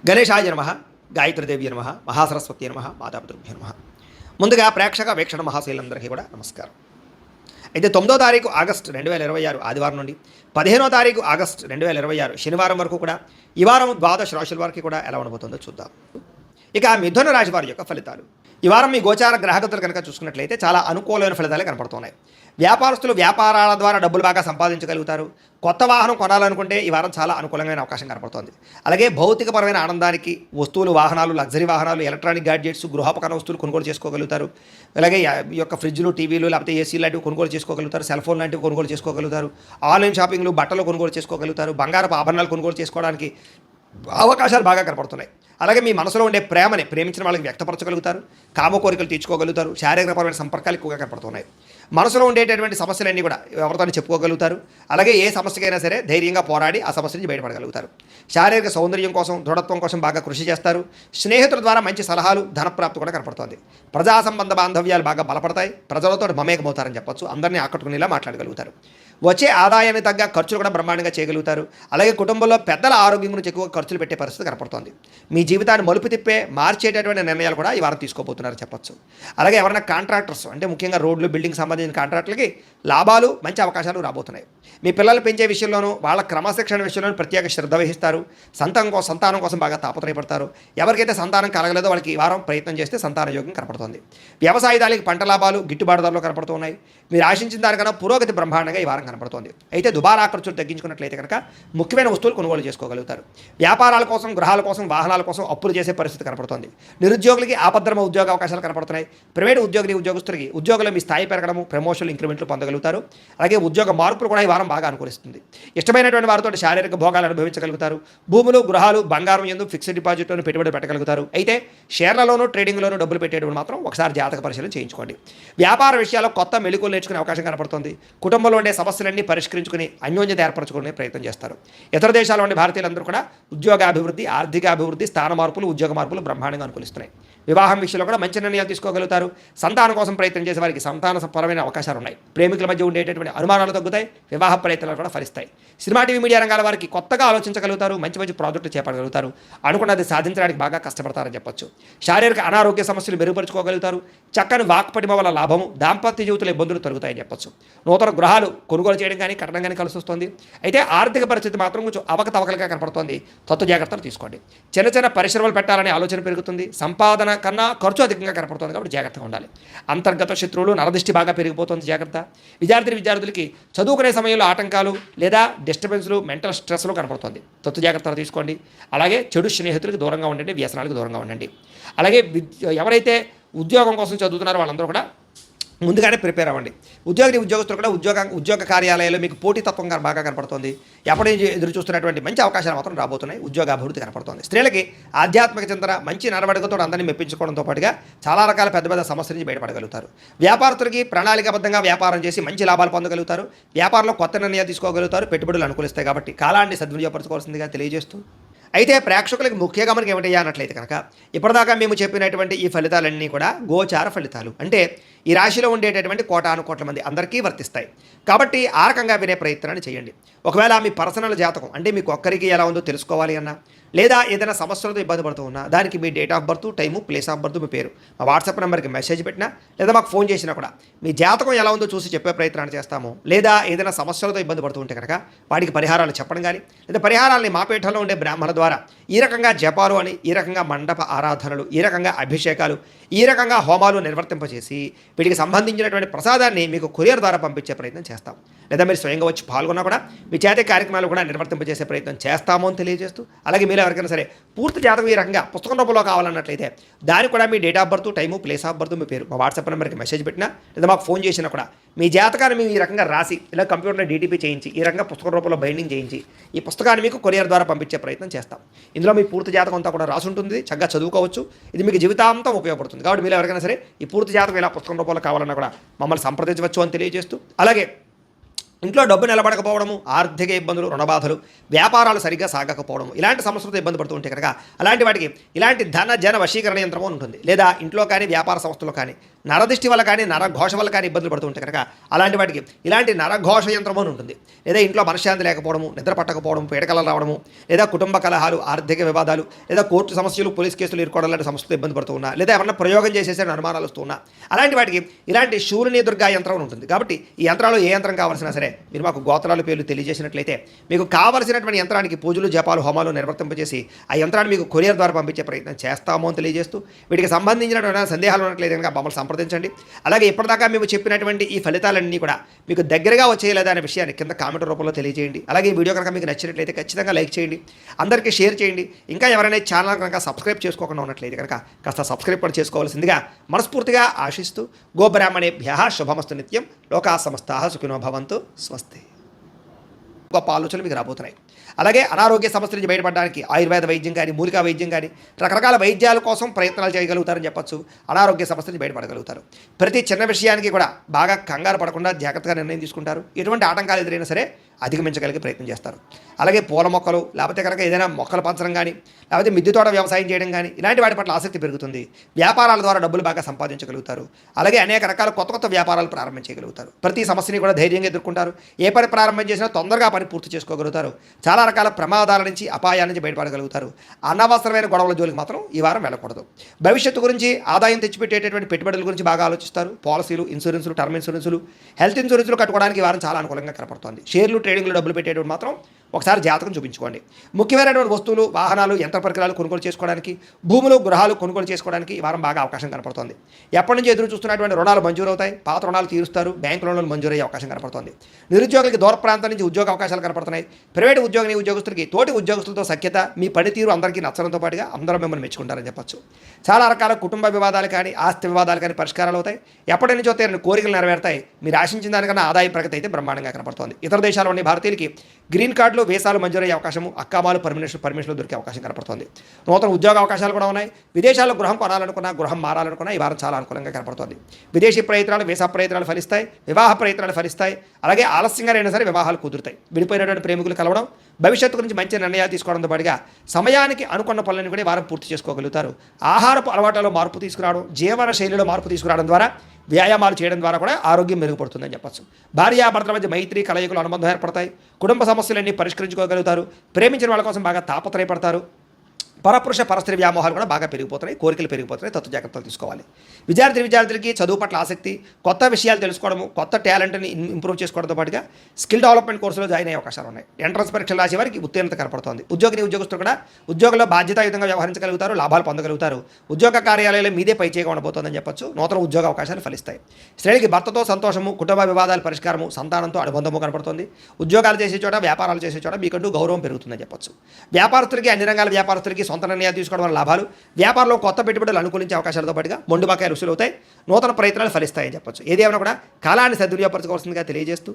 గణేశాయ నమః, గాయత్రీదేవి నమః, మహాసరస్వతి నమః, మాతాపితృభ్యో నమః. ముందుగా ప్రేక్షక వీక్షణ మహాశైలందరికీ కూడా నమస్కారం. అయితే 9వ తారీఖు ఆగస్టు 2026 ఆదివారం నుండి 15వ తారీఖు ఆగస్టు 2026 శనివారం వరకు కూడా ఈ వారం ద్వాదశ రాశుల వారికి కూడా ఎలా ఉండబోతుందో చూద్దాం. ఇక మిథున రాశి వారి యొక్క ఫలితాలు. ఈ వారం మీ గోచార గ్రహగతులు కనుక చూసుకున్నట్లయితే చాలా అనుకూలమైన ఫలితాలే కనపడుతున్నాయి. వ్యాపారస్తులు వ్యాపారాల ద్వారా డబ్బులు బాగా సంపాదించగలుగుతారు. కొత్త వాహనం కొనాలనుకుంటే ఈ వారం చాలా అనుకూలమైన అవకాశం కనపడుతోంది. అలాగే భౌతికపరమైన ఆనందానికి వస్తువులు, వాహనాలు, లగ్జరీ వాహనాలు, ఎలక్ట్రానిక్ గ్యాడ్జెట్స్, గృహోపకరణ వస్తువులు కొనుగోలు చేసుకోగలుగుతారు. అలాగే ఈ యొక్క ఫ్రిడ్జ్లు, టీవీలు, లేకపోతే ఏసీ లాంటివి కొనుగోలు చేసుకోగలుగుతారు. సెల్ ఫోన్ లాంటివి కొనుగోలు చేసుకోగలుగుతారు. ఆన్లైన్ షాపింగ్లు, బట్టలు కొనుగోలు చేసుకోగలుగుతారు. బంగారపు ఆభరణాలు కొనుగోలు చేసుకోవడానికి అవకాశాలు బాగా కనపడుతున్నాయి. అలాగే మీ మనసులో ఉండే ప్రేమని ప్రేమించిన వాళ్ళకి వ్యక్తపరచగలుగుతారు. కామ కోరికలు తీర్చుకోగలుగుతారు. శారీరకపరమైన సంపర్కాలు ఎక్కువగా కనపడుతున్నాయి. మనసులో ఉండేటటువంటి సమస్యలన్నీ కూడా ఎవరితో చెప్పుకోగలుగుతారు. అలాగే ఏ సమస్యకైనా సరే ధైర్యంగా పోరాడి ఆ సమస్య నుంచి బయటపడగలుగుతారు. శారీరక సౌందర్యం కోసం, దృఢత్వం కోసం బాగా కృషి చేస్తారు. స్నేహితుల ద్వారా మంచి సలహాలు, ధనప్రాప్తి కూడా కనపడుతుంది. ప్రజా సంబంధ బాంధవ్యాలు బాగా బలపడతాయి. ప్రజలతో మమేకమవుతారని చెప్పొచ్చు. అందరినీ ఆకట్టుకునేలా మాట్లాడగలుగుతారు. వచ్చే ఆదాయాన్ని తగ్గ ఖర్చులు కూడా బ్రహ్మాండంగా చేయగలుగుతారు. అలాగే కుటుంబంలో పెద్దల ఆరోగ్యం గురించి ఎక్కువ ఖర్చులు పెట్టే పరిస్థితి కనపడుతోంది. మీ జీవితాన్ని మలుపు తిప్పే మార్చేటటువంటి నిర్ణయాలు కూడా ఈ వారం తీసుకోబోతున్నారని చెప్పొచ్చు. అలాగే ఎవరైనా కాంట్రాక్టర్స్ అంటే ముఖ్యంగా రోడ్లు, బిల్డింగ్ సంబంధించిన కాంట్రాక్టులకి లాభాలు, మంచి అవకాశాలు రాబోతున్నాయి. మీ పిల్లలు పెంచే విషయంలోనూ వాళ్ళ క్రమశిక్షణ విషయంలోనూ ప్రత్యేక శ్రద్ధ వహిస్తారు. సంతానం కోసం బాగా తాపత్రయపడతారు. ఎవరికైతే సంతానం కలగలేదో వాళ్ళకి ఈ వారం ప్రయత్నం చేస్తే సంతాన యోగం కనపడుతుంది. వ్యవసాయదానికి పంట లాభాలు, గిట్టుబాటు ధరలు కనపడుతున్నాయి. మీరు ఆశించిన దానికన్నా పురోగతి బ్రహ్మాండంగా ఈ వారం కనపడుతుంది. అయితే దుబారా ఖర్చులు తగ్గించుకున్నట్లయితే కనుక ముఖ్యమైన వస్తువులు కొనుగోలు చేసుకోగలుగుతారు. వ్యాపారాల కోసం, గృహాల కోసం, వాహనాల కోసం అప్పులు చేసే పరిస్థితి కనపడుతుంది. నిరుద్యోగులకి ఆపద్రమ ఉద్యోగ అవకాశాలు కనపడుతున్నాయి. ప్రైవేట్ ఉద్యోగస్తులకి ఉద్యోగులు మీ స్థాయి పెరగడము, ప్రమోషన్లు, ఇంక్రిమెంట్లు పొందగలుగుతారు. అలాగే ఉద్యోగ మార్పులు కూడా ఈ వారం బాగా అనుకూలిస్తుంది. ఇష్టమైనటువంటి వారితో శారీరక భోగాలు అనుభవించగలుగుతారు. భూములు, గృహాలు, బంగారం యందు ఫిక్స్డ్ డిపాజిట్లోనూ పెట్టుబడి పెట్టగలుగుతారు. అయితే షేర్లలోనూ, ట్రేడింగ్లోనూ డబ్బులు పెట్టేటప్పుడు మాత్రం ఒకసారి జాతక పరిశీలన చేయించుకోండి. వ్యాపార విషయాల్లో కొత్త మెళుకువలు నేర్చుకునే అవకాశం కనపడుతుంది. కుటుంబంలో ఉండే సమస్యలన్నీ పరిష్కరించుకుని అన్యోన్యత ఏర్పరచుకునే ప్రయత్నం చేస్తారు. ఇతర దేశాల్లో ఉండే భారతీయులందరూ కూడా ఉద్యోగాభివృద్ధి, ఆర్థిక అభివృద్ధి, స్థాన మార్పులు, ఉద్యోగ మార్పులు బ్రహ్మాండంగా అనుకూలిస్తున్నాయి. వివాహం విషయంలో కూడా మంచి నిర్ణయాలు తీసుకోగలుగుతారు. సంతానం కోసం ప్రయత్నం చేసే వారికి సంతానపరమైన అవకాశాలు ఉన్నాయి. ప్రేమికుల మధ్య ఉండేటటువంటి అనుమానాలు తగ్గుతాయి. వివాహ ప్రయత్నాలు కూడా ఫలిస్తాయి. సినిమా, టీవీ, మీడియా రంగాల వారికి కొత్తగా ఆలోచించగలుగుతారు. మంచి మంచి ప్రాజెక్టులు చేపట్టగలుగుతారు. అనుకున్నది సాధించడానికి బాగా కష్టపడతారని చెప్పొచ్చు. శారీరక అనారోగ్య సమస్యలు మెరుగుపరుచుకోగలుగుతారు. చక్కని వాక్పటిమ వల్ల లాభము, దాంపత్య జీవితంలో ఇబ్బందులు తొలగుతాయని చెప్పొచ్చు. నూతన గృహాలు కొనుగోలు చేయడం కానీ, కట్టడం కానీ కలిసి వస్తుంది. అయితే ఆర్థిక పరిస్థితి మాత్రం కొంచెం అవకతవకలుగా కనపడుతోంది. తత్వ జాగ్రత్తలు తీసుకోండి. చిన్న చిన్న పరిశ్రమలు పెట్టాలనే ఆలోచన పెరుగుతుంది. సంపాదన కన్నా ఖర్చు అధికంగా కనపడుతుంది. కాబట్టి జాగ్రత్తగా ఉండాలి. అంతర్గత శత్రువులు, నరదృష్టి బాగా పెరిగిపోతుంది. జాగ్రత్త. విద్యార్థులకి చదువుకునే సమయంలో ఆటంకాలు లేదా డిస్టర్బెన్స్లు, మెంటల్ స్ట్రెస్లు కనపడుతుంది. తత్వ జాగ్రత్తలు తీసుకోండి. అలాగే చెడు స్నేహితులకు దూరంగా ఉండండి. వ్యసనాలకు దూరంగా ఉండండి. అలాగే ఎవరైతే ఉద్యోగం కోసం చదువుతున్నారో వాళ్ళందరూ కూడా ముందుగానే ప్రిపేర్ అవ్వండి. ఉద్యోగస్తులు కూడా ఉద్యోగ కార్యాలయాల్లో మీకు పోటీతత్వం బాగా కనపడుతుంది. ఎప్పటి నుంచి ఎదురు చూస్తున్నటువంటి మంచి అవకాశాలు మాత్రం రాబోతున్నాయి. ఉద్యోగ అభివృద్ధి కనపడుతుంది. స్త్రీలకి ఆధ్యాత్మిక చింతన, మంచి నడవడికతో అందరినీ మెప్పించుకోవడంతో పాటుగా చాలా రకాల పెద్ద పెద్ద సమస్యల నుంచి బయటపడగలుగుతారు. వ్యాపారస్తులకి ప్రణాళికాబద్ధంగా వ్యాపారం చేసి మంచి లాభాలు పొందగలుగుతారు. వ్యాపారంలో కొత్త నిర్ణయాలు తీసుకోగలుగుతారు. పెట్టుబడులు అనుకూలిస్తాయి. కాబట్టి కాలాన్ని సద్వినియోగపరచుకోవాల్సిందిగా తెలియజేస్తూ, అయితే ప్రేక్షకులకు ముఖ్య గమనిక ఏమిటయ్యా అన్నట్లయితే కనుక ఇప్పటిదాకా మేము చెప్పినటువంటి ఈ ఫలితాలన్నీ కూడా గోచార ఫలితాలు. అంటే ఈ రాశిలో ఉండేటటువంటి కోటాను కోట్ల మంది అందరికీ వర్తిస్తాయి. కాబట్టి ఆ రకంగా వినే ప్రయత్నాన్ని చేయండి. ఒకవేళ మీ పర్సనల్ జాతకం అంటే మీకు ఒక్కరికి ఎలా ఉందో తెలుసుకోవాలి అన్నా, లేదా ఏదైనా సమస్యలతో ఇబ్బంది పడుతూ ఉన్నా, దానికి మీ date of birth, time, place of birth, మీ పేరు మా వాట్సాప్ నెంబర్కి మెసేజ్ పెట్టినా, లేదా మాకు ఫోన్ చేసినా కూడా మీ జాతకం ఎలా ఉందో చూసి చెప్పే ప్రయత్నాన్ని చేస్తాము. లేదా ఏదైనా సమస్యలతో ఇబ్బంది పడుతూ ఉంటే కనుక వాటికి పరిహారాలు చెప్పడం కానీ, లేదా పరిహారాలని మా పీఠంలో ఉండే బ్రాహ్మణ ద్వారా ఈ రకంగా జపాలు అని, ఈ రకంగా మండప ఆరాధనలు, ఈ రకంగా అభిషేకాలు, ఈ రకంగా హోమాలు నిర్వర్తింపజేసి వీటికి సంబంధించినటువంటి ప్రసాదాన్ని మీకు కొరియర్ ద్వారా పంపించే ప్రయత్నం చేస్తాం. లేదా మీరు స్వయంగా వచ్చి పాల్గొన్నా కూడా మీ చేతి కార్యక్రమాలు కూడా నిర్వర్తింపజేసే ప్రయత్నం చేస్తాము అని తెలియజేస్తూ, అలాగే మీరు ఎవరికైనా సరే పూర్తి జాతకం ఈ రకంగా పుస్తకం రూపంలో కావాలన్నట్లయితే దానికి కూడా మీ date of birth, time, place of birth, మీ పేరు మా వాట్సాప్ నెంబర్కి మెసేజ్ పెట్టినా, లేదా మాకు ఫోన్ చేసినా కూడా మీ జాతకాన్ని మేము ఈ రకంగా రాసి ఇలా కంప్యూటర్లో డీటీపీ చేయించి ఈ రకంగా పుస్తకం రూపంలో బైండింగ్ చేయించి ఈ పుస్తకాన్ని మీకు కొరియర్ ద్వారా పంపించే ప్రయత్నం చేస్తాం. ఇందులో మీ పూర్తి జాతకం అంతా కూడా రాసి ఉంటుంది. చక్కగా చదువుకోవచ్చు. ఇది మీకు జీవితాంతం ఉపయోగపడుతుంది. కాబట్టి మీరు ఎవరికైనా సరే ఈ పూర్తి జాతకం ఇలా పుస్తకం రూపంలో కావాలన్నా కూడా మమ్మల్ని సంప్రదించవచ్చు అని తెలియజేస్తూ, అలాగే ఇంట్లో డబ్బు నిలబడకపోవడము, ఆర్థిక ఇబ్బందులు, రుణబాధలు, వ్యాపారాలు సరిగ్గా సాగకపోవడం, ఇలాంటి సమస్యలతో ఇబ్బంది పడుతూ ఉంటే కనుక అలాంటి వాటికి ఇలాంటి ధన జన వశీకరణ యంత్రం ఉంటుంది. లేదా ఇంట్లో కానీ వ్యాపార సంస్థలో కానీ నరదిష్టి వల్ల కానీ నరఘోష వల్ల కానీ ఇబ్బందులు పడుతూ ఉంటాయి కనుక అలాంటి వాటికి ఇలాంటి నరఘోష యంత్రం అని ఉంటుంది. లేదా ఇంట్లో మనశ్శాంతి లేకపోవడము, నిద్ర పట్టకపోవడం, పీడకలలు రావడము, లేదా కుటుంబ కలహాలు, ఆర్థిక వివాదాలు, లేదా కోర్టు సమస్యలు, పోలీస్ కేసులు ఇరుకోవడం లాంటి సమస్యలు ఇబ్బంది పడుతూ ఉన్నా, లేదా ఎవరైనా ప్రయోగం చేసేసే అనుమానాలు వస్తూ ఉన్నా, అలాంటి వాటికి ఇలాంటి శూలిని దుర్గా యంత్రం అని ఉంటుంది. కాబట్టి ఈ యంత్రాలు ఏ యంత్రం కావాల్సినా సరే మీరు మాకు గోత్రాల పేర్లు తెలియజేసినట్లయితే మీకు కావలసినటువంటి యంత్రానికి పూజలు, జపాలు, హోమాలు నిర్వర్తింపజేసి ఆ యంత్రాన్ని మీకు కొరియర్ ద్వారా పంపించే ప్రయత్నం చేస్తాము అని తెలియజేస్తూ, వీటికి సంబంధించినటువంటి సందేహాలు ఉన్నట్లయితే కనుక మమ్మల్ని సంప్రదించండి. అలాగే ఇప్పటిదాకా మేము చెప్పినటువంటి ఈ ఫలితాలన్నీ కూడా మీకు దగ్గరగా వచ్చేయలేదా అనే విషయాన్ని కింద కామెంట్ రూపంలో తెలియజేయండి. అలాగే ఈ వీడియో కనుక మీకు నచ్చినట్లయితే ఖచ్చితంగా లైక్ చేయండి, అందరికీ షేర్ చేయండి. ఇంకా ఎవరైనా ఛానల్ కనుక సబ్స్క్రైబ్ చేసుకోకుండా ఉన్నట్లయితే కనుక కాస్త సబ్స్క్రైబ్ కూడా చేసుకోవాల్సిందిగా మనస్ఫూర్తిగా ఆశిస్తూ, గోబ్రాహ్మణేభ్యః శుభమస్తు నిత్యం, లోకా సమస్తాః సుఖినో భవంతు, స్వస్తి. గొప్ప ఆలోచనలు మీకు రాబోతున్నాయి. అలాగే అనారోగ్య సమస్యల నుంచి బయటపడడానికి ఆయుర్వేద వైద్యం కానీ, మూలికా వైద్యం కానీ, రకరకాల వైద్యాల కోసం ప్రయత్నాలు చేయగలుగుతారని చెప్పచ్చు. అనారోగ్య సమస్యల నుంచి బయటపడగలుగుతారు. ప్రతి చిన్న విషయానికి కూడా బాగా కంగారు పడకుండా జాగ్రత్తగా నిర్ణయం తీసుకుంటారు. ఎటువంటి ఆటంకాలు ఎదురైనా సరే అధిగమించగలిగే ప్రయత్నం చేస్తారు. అలాగే పూల మొక్కలు, లేకపోతే కనుక ఏదైనా మొక్కలు పంచడం కానీ, లేకపోతే మిద్దె తోట వ్యవసాయం చేయడం కానీ, ఇలాంటి వాటి పట్ల ఆసక్తి పెరుగుతుంది. వ్యాపారాల ద్వారా డబ్బులు బాగా సంపాదించగలుగుతారు. అలాగే అనేక రకాల కొత్త వ్యాపారాలు ప్రారంభించగలుగుతారు. ప్రతి సమస్యని కూడా ధైర్యంగా ఎదుర్కొంటారు. ఏ పని ప్రారంభం చేసినా తొందరగా పని పూర్తి చేసుకోగలుగుతారు. చాలా రకాల ప్రమాదాల నుంచి, అపాయాల నుంచి బయటపడగలుగుతారు. అనవసరమైన గొడవల జోలికి మాత్రం ఈ వారం వెళ్ళకూడదు. భవిష్యత్తు గురించి, ఆదాయం తెచ్చిపెట్టేటటువంటి పెట్టుబడుల గురించి బాగా ఆలోచిస్తారు. పాలసీలు, ఇన్సూరెన్సులు, టర్మ్ ఇన్సూరెన్సులు, హెల్త్ ఇన్సూరెన్సులు కట్టుకోవడానికి ఈ వారం చాలా అనుకూలంగా కనపడుతోంది. షేర్లు, ట్రేడింగ్లో డబ్బులు పెట్టేటప్పుడు మాత్రం ఒకసారి జాతకం చూపించుకోండి. ముఖ్యమైనటువంటి వస్తువులు, వాహనాలు, యంత్ర పరికరాలు కొనుగోలు చేసుకోవడానికి, భూములు, గృహాలు కొనుగోలు చేసుకోవడానికి ఈ వారం బాగా అవకాశం కనపడుతోంది. ఎప్పటి నుంచి ఎదురు చూస్తున్నటువంటి రుణాలు మంజూరు అవుతాయి. పాత రుణాలు తీరుస్తారు. బ్యాంకు లోన్లు మంజూరయ్యే అవకాశం కనపడుతోంది. నిరుద్యోగులకి దూర ప్రాంతం నుంచి ఉద్యోగ అవకాశాలు కనపడుతున్నాయి. ప్రైవేటు ఉద్యోగస్తులకి తోటి ఉద్యోగస్తులతో సఖ్యత, మీ పనితీరు అందరికీ నచ్చడంతో పాటుగా అందరూ మిమ్మల్ని మెచ్చుకుంటారని చెప్పొచ్చు. చాలా రకాల కుటుంబ వివాదాలు కానీ, ఆస్తి వివాదాలు కానీ పరిష్కారాలు అవుతాయి. ఎప్పటి నుంచో తీరని కోరికలు నెరవేరుతాయి. మీరు ఆశించిన దానికన్నా ఆదాయ ప్రగతి అయితే బ్రహ్మాండంగా కనపడుతోంది. ఇతర దేశాల్లోని భారతీయులకి గ్రీన్ కార్డులు, వీసాలు మంజూరయ్యే అవకాశము, అక్కామాలు పర్మిషన్లు దొరికే అవకాశం కనపడుతోంది. నూతన ఉద్యోగ అవకాశాలు కూడా ఉన్నాయి. విదేశాల్లో గృహం కొనాలనుకున్నా, గృహం మారాలనుకున్నా ఈ వారం చాలా అనుకూలంగా కనపడుతోంది. విదేశీ ప్రయత్నాలు, వీసా ప్రయత్నాలు ఫలిస్తాయి. వివాహ ప్రయత్నాలు ఫలిస్తాయి. అలాగే ఆలస్యంగా అయినా సరే వివాహాలు కుదురుతాయి. విడిపోయినటువంటి ప్రేమికులు కలవడం, భవిష్యత్తు గురించి మంచి నిర్ణయాలు తీసుకోవడంతో పాటుగా సమయానికి అనుకున్న పనులను కూడా వారం పూర్తి చేసుకోగలుగుతారు. ఆహారపు అలవాట్లలో మార్పు తీసుకురావడం, జీవన శైలిలో మార్పు తీసుకురావడం ద్వారా, వ్యాయామాలు చేయడం ద్వారా కూడా ఆరోగ్యం మెరుగుపడుతుందని చెప్పచ్చు. భార్యాభర్తల మధ్య మైత్రి, కలయికలు, అనుబంధం ఏర్పడతాయి. కుటుంబ సమస్యలన్నీ పరిష్కరించుకోగలుగుతారు. ప్రేమించిన వాళ్ళ కోసం బాగా తాపత్రయపడతారు. పరపురుష పరస్త్రీ వ్యామోహాలు కూడా బాగా పెరిగిపోతున్నాయి. కోరికలు పెరిగిపోతున్నాయి. తత్వ జాగ్రత్తలు తీసుకోవాలి. విద్యార్థులకి చదువు పట్ల ఆసక్తి, కొత్త విషయాలు తెలుసుకోవడము, కొత్త టాలెంట్ని ఇంప్రూవ్ చేసుకోవడంతో పాటుగా స్కిల్ డెవలప్మెంట్ కోర్సులో జాయిన్ అయ్యే అవకాశాలు ఉన్నాయి. ఎంట్రన్స్ పరీక్షలు రాసే వారికి ఉత్తీర్ణత కనపడుతోంది. ఉద్యోగస్తులు కూడా ఉద్యోగంలో బాధ్యతాయుతంగా వ్యవహరించగలుగుతారు. లాభాలు పొందగలుగుతారు. ఉద్యోగ కార్యాలయాలు మీదే పైచేయగా ఉండబోతోందని చెప్పొచ్చు. నూతన ఉద్యోగ అవకాశాలు ఫలిస్తాయి. స్త్రీలకి భర్తతో సంతోషము, కుటుంబ వివాదాల పరిష్కారము, సంతానంతో అనుబంధము కనపడుతుంది. ఉద్యోగాలు చేసే చోట, వ్యాపారాలు చేసే చోట మీకంటూ గౌరవం పెరుగుతుందని చెప్పొచ్చు. వ్యాపారస్తులకి, అన్ని రంగాల వ్యాపారస్తులకి సొంత నిర్ణయాలు తీసుకోవడం వల్ల లాభాలు, వ్యాపారంలో కొత్త పెట్టుబడులు అనుకూలించే అవకాశాలతో పాటుగా మొండు బకాయిలు వసూలు అవుతాయి. నూతన ప్రయత్నాలు ఫలిస్తాయని చెప్పొచ్చు. ఏదేమైనా కూడా కాలాన్ని సద్వినియోగపరచుకోవాల్సిందిగా తెలియజేస్తూ